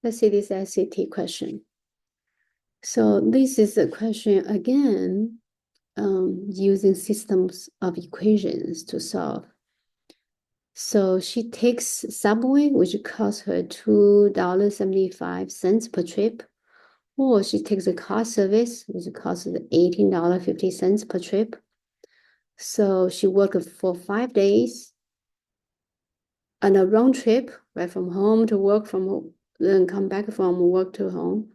Let's see this SAT question. So this is a question again, using systems of equations to solve. So she takes subway, which costs her $2.75 per trip, or she takes a car service, which costs $18.50 per trip. So she worked for 5 days on a round trip, right from home to work, from home, then come back from work to home.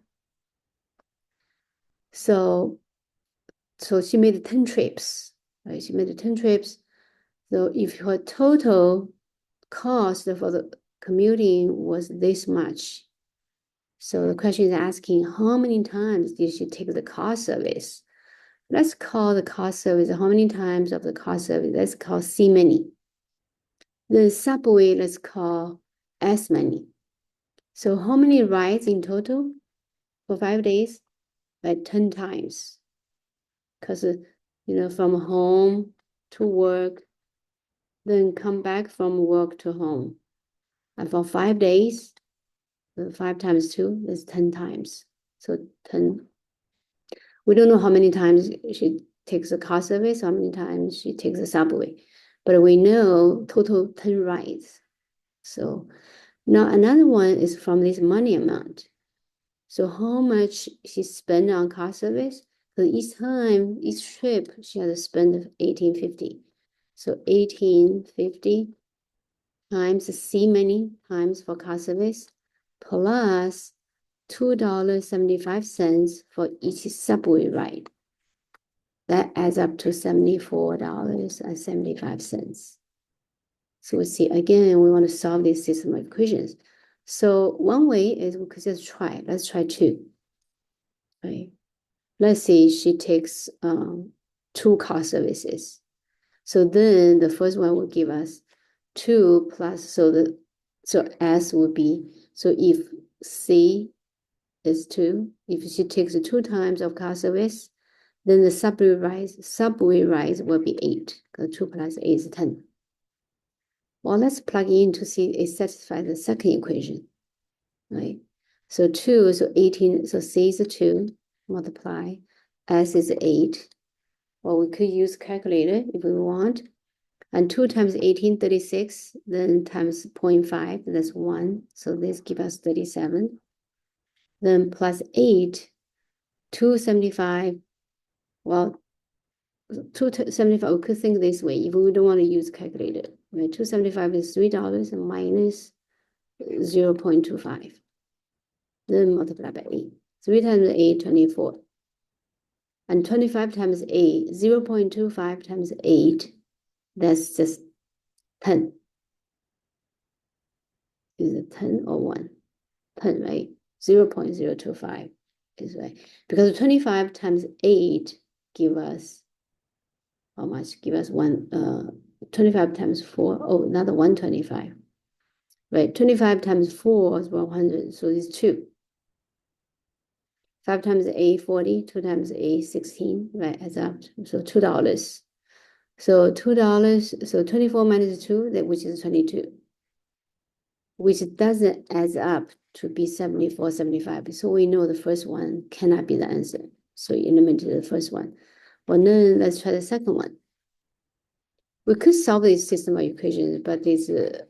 So she made 10 trips, right? She made 10 trips. So if her total cost for the commuting was this much, so the question is asking how many times did she take the car service? Let's call the car service, how many times of the car service? Let's call C many. The subway, let's call S many. So how many rides in total for 5 days? Like 10 times. Because, from home to work, then come back from work to home. And for 5 days, 5 times 2 is 10 times. So 10. We don't know how many times she takes a car service, how many times she takes a subway, but we know total 10 rides. So now another one is from this money amount. So how much she spent on car service? So each time, each trip, she has to spend $18.50. So $18.50 times C many times for car service, plus $2.75 for each subway ride. That adds up to $74.75. So we see again, we want to solve this system of equations. So one way is we could just try. Let's try 2. Right? Let's say she takes 2 car services. So then the first one will give us 2 plus, so S would be, so if C is 2, if she takes 2 times of car service, then the subway rise will be 8, because 2 plus 8 is 10. Well, let's plug in to see it satisfies the second equation, right? So 2, so 18, so C is 2, multiply, S is 8. Well, we could use calculator if we want. And 2 times 18, 36, then times 0.5, that's 1. So this gives us 37. Then plus 8, 275. Well, 275, we could think this way if we don't want to use calculator. Right? 275 is $3 and minus 0.25. Then multiply by 8. 3 times 8, 24. And 25 times 8, 0.25 times 8, that's just 10. Is it 10 or 1? 10, right? 0.025 is right. Because 25 times 8 give us how much? Give us 25 times 4. Oh, another 125. Right? 25 times 4 is 100. So it's 2. 5 times 8, 40. 2 times 8, 16. Right? Adds up. So $2. So $2. So 24 minus 2, which is 22. Which doesn't add up to be 74, 75. So we know the first one cannot be the answer. So eliminate the first one. Well, then let's try the second one. We could solve this system of equations, but this it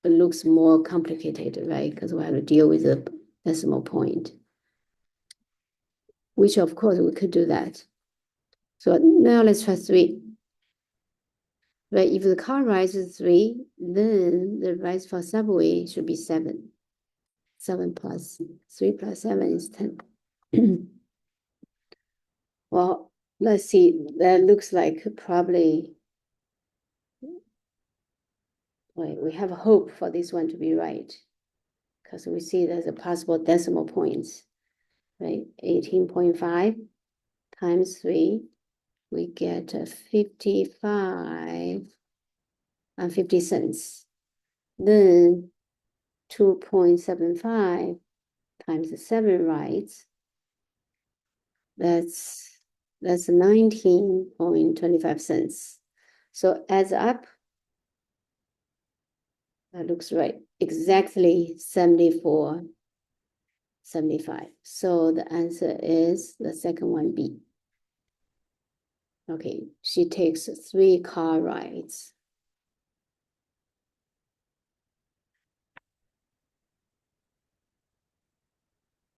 looks more complicated, right? Because we have to deal with the decimal point. Which, of course, we could do that. So now let's try 3. Right, if the car ride is 3, then the ride for subway should be 7. 7 plus 3 plus 7 is 10. Well, let's see. That looks like probably, wait, we have hope for this one to be right, because we see there's a possible decimal points, right? 18.5 times 3, we get 55 and 50 cents. Then 2.75 times 7 rights, that's 19.25 cents. So adds up That looks right. Exactly 74, 75. So the answer is the second one, B. Okay, she takes 3 car rides.